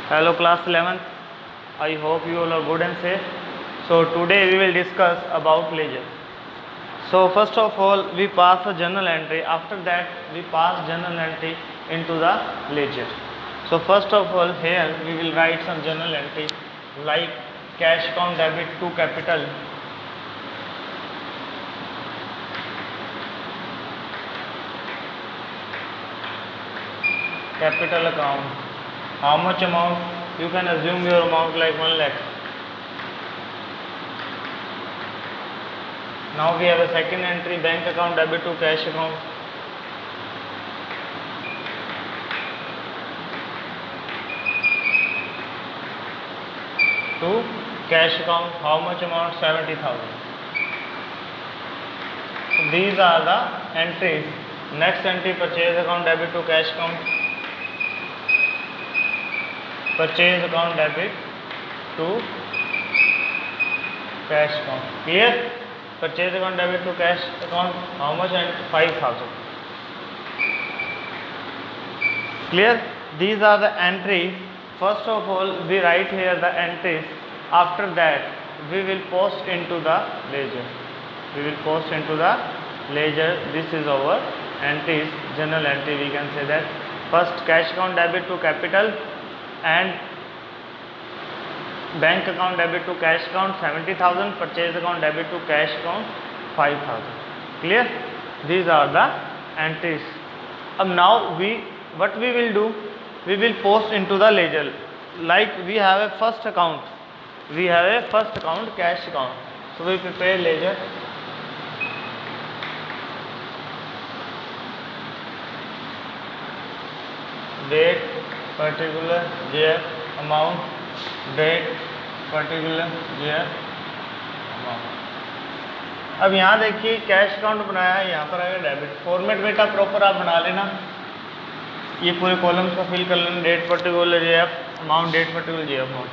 Hello class 11th. I hope you all are good and safe. So today we will discuss about ledger. So first of all we pass a journal entry. After that we pass journal entry into the ledger. So first of all here we will write some journal entry like cash account debit to capital. Capital account. How much amount? You can assume your amount like 1 lakh. Now we have a second entry, bank account debit to cash account. To cash account, how much amount? 70,000. So these are the entries. Next entry, purchase account debit to cash account. Purchase account debit to cash account. Clear? Purchase account debit to cash account, how much? And 5,000. Clear? These are the entries. First of all we write here the entries. After that we will post into the ledger. We will post into the ledger. This is our entries, journal entry. We can say that first cash account debit to capital and bank account debit to cash account 70,000, purchase account debit to cash account 5,000. Clear? These are the entries. Now what we will do, we will post into the ledger. Like we have a first account, cash account. So we prepare ledger. Date particular year amount, date particular year amount. अब यहाँ देखिए cash account बनाया है, यहाँ पर आएगा debit. Format बेटा proper आप बना लेना, ये पूरे कॉलम्स को फिल कर लेना. Date particular JF amount, date particular JF amount.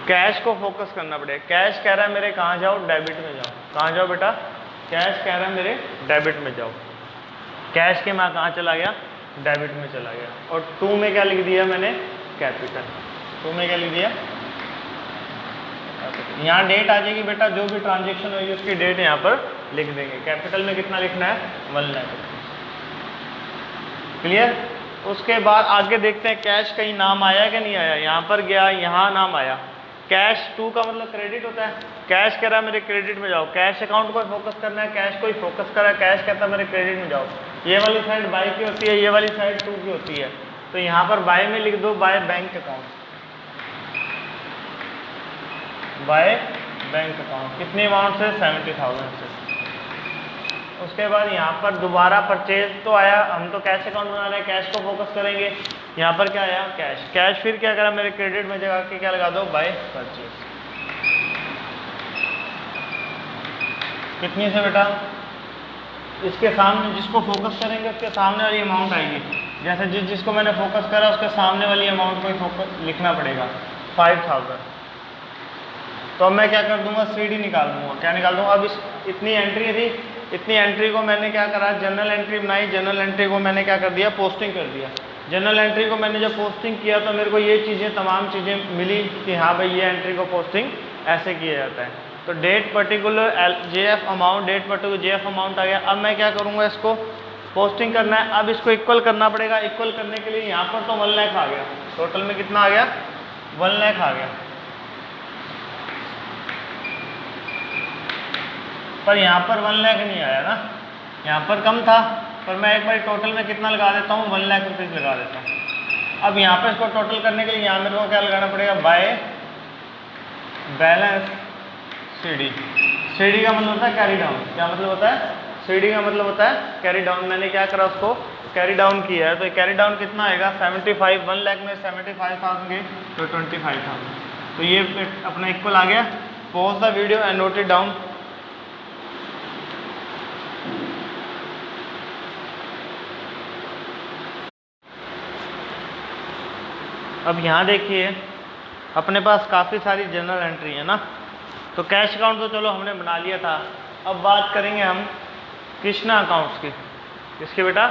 Cash को फोकस करना पड़ेगा. कैश कह रहा है मेरे कहाँ जाओ, डेबिट में जाओ. कहाँ जाओ बेटा? कैश कह रहा है मेरे डेबिट में जाओ. कैश के मैं कहाँ चला गया? डेबिट में चला गया. और टू में क्या लिख दिया मैंने? कैपिटल. टू में क्या लिख दिया? यहाँ डेट आ जाएगी बेटा, जो भी ट्रांजेक्शन होगी उसकी डेट यहाँ पर लिख देंगे. कैपिटल में कितना लिखना है? 1 लाख. क्लियर? उसके बाद आगे देखते हैं कैश कहीं नाम आया कि नहीं आया. यहाँ पर गया, यहाँ नाम आया. कैश टू का मतलब क्रेडिट होता है. कैश कह रहा है मेरे क्रेडिट में जाओ. कैश अकाउंट को फोकस करना है, कैश को ही फोकस करा. कैश कहता है मेरे क्रेडिट में जाओ. ये वाली साइड बाय की होती है, ये वाली साइड टू की होती है. तो यहाँ पर बाय में लिख दो by bank account. By bank account कितने अमाउंट से? 70,000 से. उसके बाद यहाँ पर दोबारा परचेज तो आया. हम तो कैश अकाउंट बना रहे हैं, कैश को फोकस करेंगे. यहाँ पर क्या आया? कैश. कैश फिर क्या करा? मेरे क्रेडिट में जगह के क्या लगा दो? By purchase. कितनी से बेटा? इसके सामने जिसको फोकस करेंगे उसके सामने वाली अमाउंट आएगी. जैसे जिसको मैंने फोकस करा उसके सामने वाली अमाउंट को ही फोकस लिखना पड़ेगा. 5,000. तो अब मैं क्या कर दूंगा? सीडी निकाल दूंगा. क्या निकाल दूंगा? अब इतनी एंट्री थी, इतनी एंट्री को मैंने क्या करा? जनरल एंट्री बनाई. जनरल एंट्री को मैंने क्या कर दिया? पोस्टिंग कर दिया. जनरल एंट्री को मैंने जब पोस्टिंग किया तो मेरे को ये चीज़ें, तमाम चीज़ें मिली कि हाँ भाई ये एंट्री को पोस्टिंग ऐसे किया जाता है. तो date particular JF amount, date particular JF amount आ गया. अब मैं क्या करूँगा? इसको पोस्टिंग करना है. अब इसको इक्वल करना पड़ेगा. इक्वल करने के लिए यहाँ पर तो 1 लाख आ गया. टोटल में कितना आ गया? 1 लाख आ गया. पर यहाँ पर 1 लाख नहीं आया ना, यहाँ पर कम था. पर मैं एक बार टोटल में कितना लगा देता हूँ? 1 लाख रुपीज़ लगा देता हूँ. अब यहाँ पर इसको टोटल करने के लिए यहाँ मेरे को क्या लगाना पड़ेगा? By balance CD. सीडी का मतलब होता है कैरी डाउन. क्या मतलब होता है? सीडी का मतलब होता है कैरी डाउन. मैंने क्या करा? उसको कैरी डाउन किया है. तो कैरी डाउन कितना आएगा? 75. 1 लाख में 75,000 गए तो 25,000. तो ये अपना इक्वल आ गया. Pause the video and note it down. अब यहाँ देखिए अपने पास काफ़ी सारी जनरल एंट्री है ना. तो कैश अकाउंट तो चलो हमने बना लिया था. अब बात करेंगे हम कृष्णा अकाउंट्स की. किसके बेटा?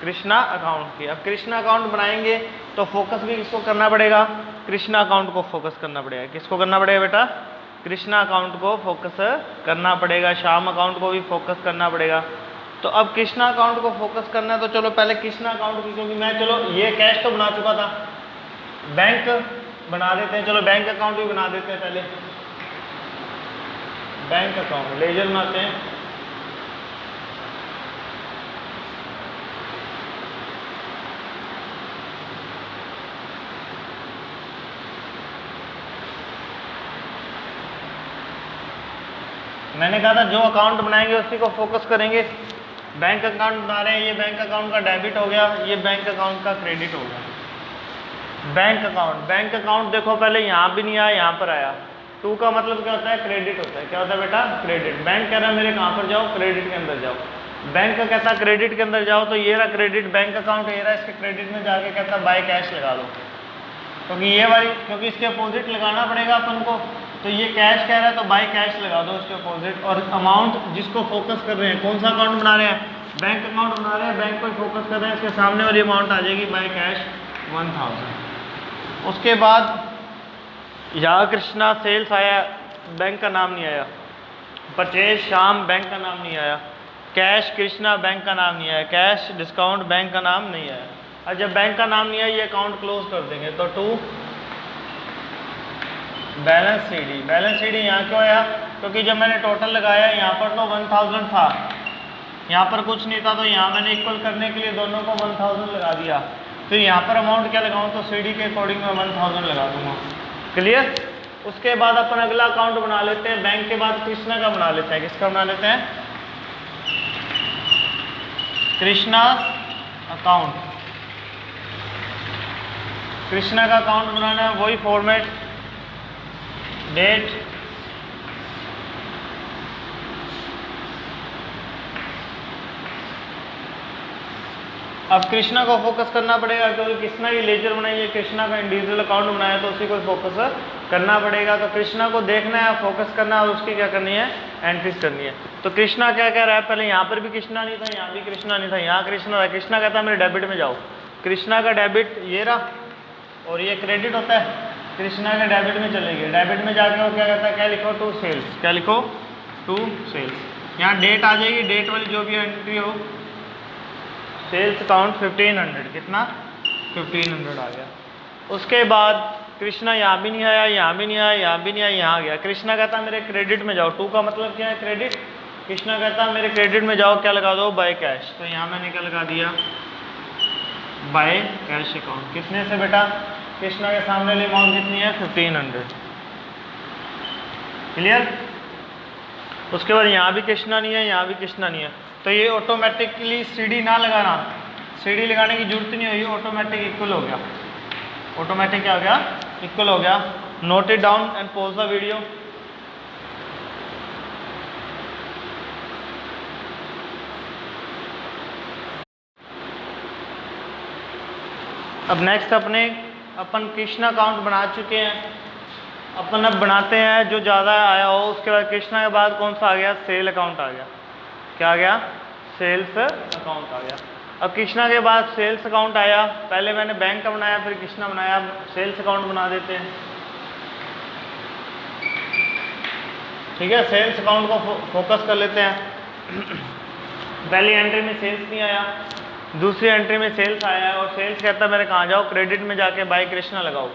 कृष्णा अकाउंट की. अब कृष्णा अकाउंट बनाएंगे तो फोकस भी किसको करना पड़ेगा? कृष्णा अकाउंट को फोकस करना पड़ेगा। किसको करना पड़ेगा बेटा? कृष्णा अकाउंट को फोकस करना पड़ेगा। श्याम अकाउंट को भी फोकस करना पड़ेगा। तो अब कृष्णा अकाउंट को फोकस करना है तो चलो पहले कृष्णा अकाउंट की, क्योंकि मैं चलो ये कैश तो बना चुका था, बैंक बना देते हैं। चलो बैंक अकाउंट भी बना देते हैं। पहले बैंक अकाउंट लेजर बनाते हैं। मैंने कहा था जो अकाउंट बनाएंगे उसी को फोकस करेंगे। बैंक अकाउंट बना रहे हैं, ये बैंक अकाउंट का डेबिट हो गया, ये बैंक अकाउंट का क्रेडिट हो गया। बैंक अकाउंट देखो पहले यहाँ भी नहीं आया, यहाँ पर आया। 2 का मतलब क्या होता है? क्रेडिट होता है। क्या होता है बेटा? क्रेडिट। बैंक कह रहा है मेरे कहाँ पर जाओ? क्रेडिट के अंदर जाओ। बैंक का कहता है क्रेडिट के अंदर जाओ, तो ये रहा क्रेडिट बैंक अकाउंट, ये रहा, इसके क्रेडिट में जाके कहता है बाय कैश लगा दो, क्योंकि इसके अपोजिट लगाना पड़ेगा अपन को। तो ये कैश कह रहा है तो बाय कैश लगा दो उसके अपोजिट। और अमाउंट जिसको फोकस कर रहे हैं, कौन सा अकाउंट बना रहे हैं? बैंक अकाउंट बना रहे हैं, बैंक को फोकस कर रहे हैं, इसके सामने वाली अमाउंट आ जाएगी बाय कैश 1000। उसके बाद यहाँ कृष्णा सेल्स आया, बैंक का नाम नहीं आया। परचेज श्याम, बैंक का नाम नहीं आया। कैश कृष्णा, बैंक का नाम नहीं आया। कैश डिस्काउंट, बैंक का नाम नहीं आया। और जब बैंक का नाम नहीं आया, ये अकाउंट क्लोज कर देंगे। तो 2 बैलेंस सीडी। बैलेंस सीडी यहाँ क्यों आया? क्योंकि जब मैंने टोटल लगाया यहाँ पर तो 1000 था, यहाँ पर कुछ नहीं था, तो यहाँ मैंने इक्वल करने के लिए दोनों को 1000 लगा दिया। फिर यहाँ पर अमाउंट क्या लगाऊँ? तो सीडी के अकॉर्डिंग मैं 1000 लगा दूंगा। क्लियर? उसके बाद अपन अगला अकाउंट बना लेते हैं। बैंक के बाद कृष्णा का बना लेते हैं। किसका बना लेते हैं? कृष्णा अकाउंट। कृष्णा का अकाउंट बनाना है, वही फॉर्मेट, डेट, अब कृष्णा को फोकस करना पड़ेगा, क्योंकि कृष्णा की लेजर बनाई है, कृष्णा का इंडिविजुअल अकाउंट बनाया, तो उसी को फोकस करना पड़ेगा। तो कृष्णा को देखना है, फोकस करना है, और उसकी क्या करनी है? एंट्रीज करनी है। तो कृष्णा क्या कह रहा है? पहले यहाँ पर भी कृष्णा नहीं था, यहाँ भी कृष्णा नहीं था, यहाँ कृष्णा था। कृष्णा कहता है मेरे डेबिट में जाओ। कृष्णा का डेबिट ये रहा, और ये क्रेडिट होता है। कृष्णा के डेबिट में चले गए। डेबिट में जाके वो क्या कहता है? क्या लिखो? To sales. क्या लिखो? To sales. यहाँ डेट आ जाएगी, डेट वाली जो भी एंट्री हो। सेल्स अकाउंट 1500, कितना? 1500 आ गया। उसके बाद कृष्णा यहाँ भी नहीं आया, यहाँ भी नहीं आया, यहाँ भी नहीं आया, यहाँ आ गया। कृष्णा कहता है मेरे क्रेडिट में जाओ। 2 का मतलब क्या है? क्रेडिट। कृष्णा कहता है मेरे क्रेडिट में जाओ, क्या लगा दो? By cash. तो यहाँ मैंने क्या लगा दिया? By cash account. कितने से बेटा? कृष्णा के सामने वाली अमाउंट कितनी है? 1500। क्लियर? उसके बाद यहाँ भी कृष्णा नहीं है, यहाँ भी कृष्णा नहीं है, तो ये ऑटोमेटिकली सीडी ना लगाना, सीडी लगाने की जरूरत नहीं हुई, ऑटोमेटिक इक्वल हो गया। ऑटोमेटिक क्या हो गया? इक्वल हो गया। Note it down and pause the video. अब नेक्स्ट अपन कृष्णा अकाउंट बना चुके हैं। अपन अब बनाते हैं जो ज़्यादा आया हो। उसके बाद कृष्णा के बाद कौन सा आ गया? सेल अकाउंट आ गया। क्या आ गया? सेल्स अकाउंट आ गया। अब कृष्णा के बाद सेल्स अकाउंट आया। पहले मैंने बैंक का बनाया, फिर कृष्णा बनाया। अब सेल्स अकाउंट बना देते हैं। ठीक है, सेल्स अकाउंट को फोकस कर लेते हैं। पहली एंट्री में सेल्स नहीं आया, दूसरी एंट्री में सेल्स आया है, और सेल्स कहता है मेरे कहाँ जाओ? क्रेडिट में जाके बाय कृष्णा लगाओ।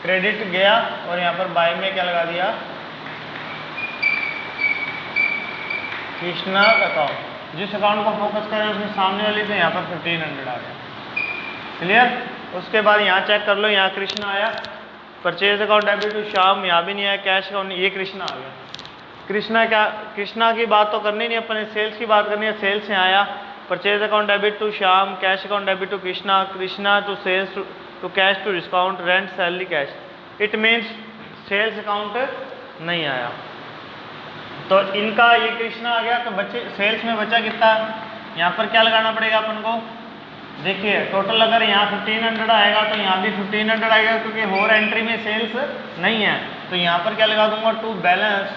क्रेडिट गया और यहाँ पर बाय में क्या लगा दिया? कृष्णा अकाउंट। जिस अकाउंट को फोकस करें उसमें सामने वाली, तो यहाँ पर 1500 आ गया। क्लियर? उसके बाद यहाँ चेक कर लो, यहाँ कृष्णा आया। Purchase account debit to Shyam, यहाँ भी नहीं आया। कैश अकाउंट, ये कृष्णा आ गया। कृष्णा की बात तो करनी नहीं, अपन सेल्स की बात करनी है। सेल्स से आया। Purchase account debit to Shyam, cash account debit to Krishna, Krishna to sales to cash to discount, rent, salary, cash. It means sales account नहीं आया। तो इनका ये कृष्णा आ गया, तो बच्चे सेल्स में बचा कितना? यहाँ पर क्या लगाना पड़ेगा अपन को? देखिए टोटल अगर यहाँ 1500 आएगा तो यहाँ भी 1500 आएगा, क्योंकि और एंट्री में सेल्स नहीं है। तो यहाँ पर क्या लगा दूंगा? टू बैलेंस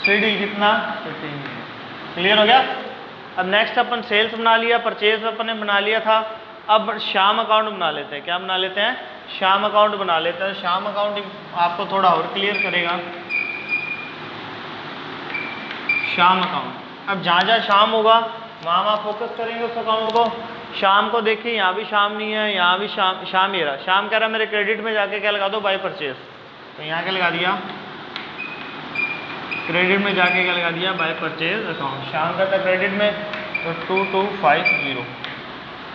सीडी कितना? 1500। क्लियर हो गया? अब नेक्स्ट अपन सेल्स बना लिया, परचेज अपन ने बना लिया था। अब श्याम अकाउंट बना लेते हैं। क्या बना लेते हैं? शाम अकाउंट बना लेते हैं। शाम अकाउंट आपको थोड़ा और क्लियर करेगा। शाम अकाउंट, अब जहाँ जहाँ शाम होगा वहाँ फोकस करेंगे उस अकाउंट को। शाम को देखिए यहाँ भी शाम नहीं है, यहाँ भी शाम ये रहा। शाम कह रहा है मेरे क्रेडिट में जाके क्या लगा दो, बाय परचेज। तो यहाँ क्या लगा दिया, क्रेडिट में जाके क्या लगा दिया, बाय परचेज अकाउंट। शाम का था क्रेडिट में तो 2250।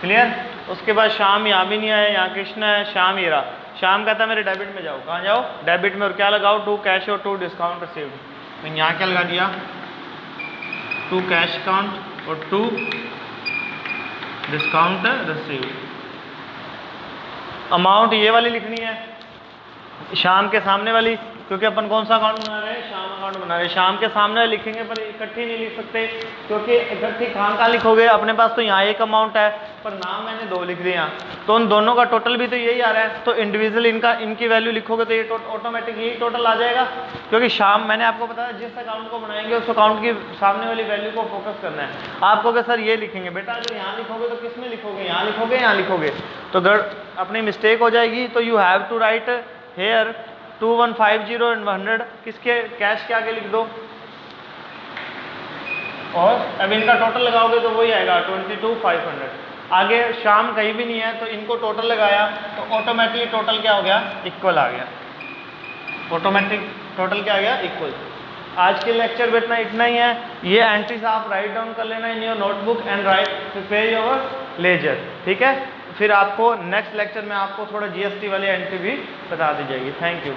क्लियर। उसके बाद शाम यहाँ भी नहीं आया, यहाँ कृष्ण है, शाम ये रहा। शाम का था मेरे डेबिट में जाओ, कहाँ जाओ, डेबिट में, और क्या लगाओ, टू कैश और टू डिस्काउंट रिसीव्ड। तो यहाँ क्या लगा दिया, टू कैश अकाउंट और टू डिस्काउंट रिसीव्ड। अमाउंट ये वाली लिखनी है, शाम के सामने वाली, क्योंकि अपन कौन सा अकाउंट बना रहे हैं, शाम अकाउंट बना रहे हैं। शाम के सामने लिखेंगे पर इकट्ठी नहीं लिख सकते, क्योंकि इकट्ठी कहाँ लिखोगे, अपने पास तो यहाँ एक अमाउंट है पर नाम मैंने दो लिख दिया, तो उन दोनों का टोटल भी तो यही आ रहा है। तो इंडिविजुअल इनकी वैल्यू लिखोगे तो ये ऑटोमेटिक यही टोटल आ जाएगा। क्योंकि शाम मैंने आपको बताया जिस अकाउंट को बनाएंगे उस अकाउंट की सामने वाली वैल्यू को फोकस करना है। आप कहोगे सर ये लिखेंगे, बेटा अगर यहाँ लिखोगे तो किस में लिखोगे, यहाँ लिखोगे, यहाँ लिखोगे, तो अगर अपनी मिस्टेक हो जाएगी। तो you have to write here 2150 and 100 किसके, कैश के आगे लिख दो, और अब इनका टोटल लगाओगे तो वही आएगा 22,500। आगे शाम कहीं भी नहीं है तो इनको टोटल लगाया तो ऑटोमेटिकली टोटल क्या हो गया, इक्वल आ गया। ऑटोमेटिक टोटल क्या आ गया, इक्वल। आज के लेक्चर में इतना ही है। ये एंट्रीज आप राइट डाउन कर लेना in your notebook and write prepare your ledger, ठीक है। फिर आपको नेक्स्ट लेक्चर में आपको थोड़ा जीएसटी वाली एंट्री भी बता दी जाएगी। Thank you.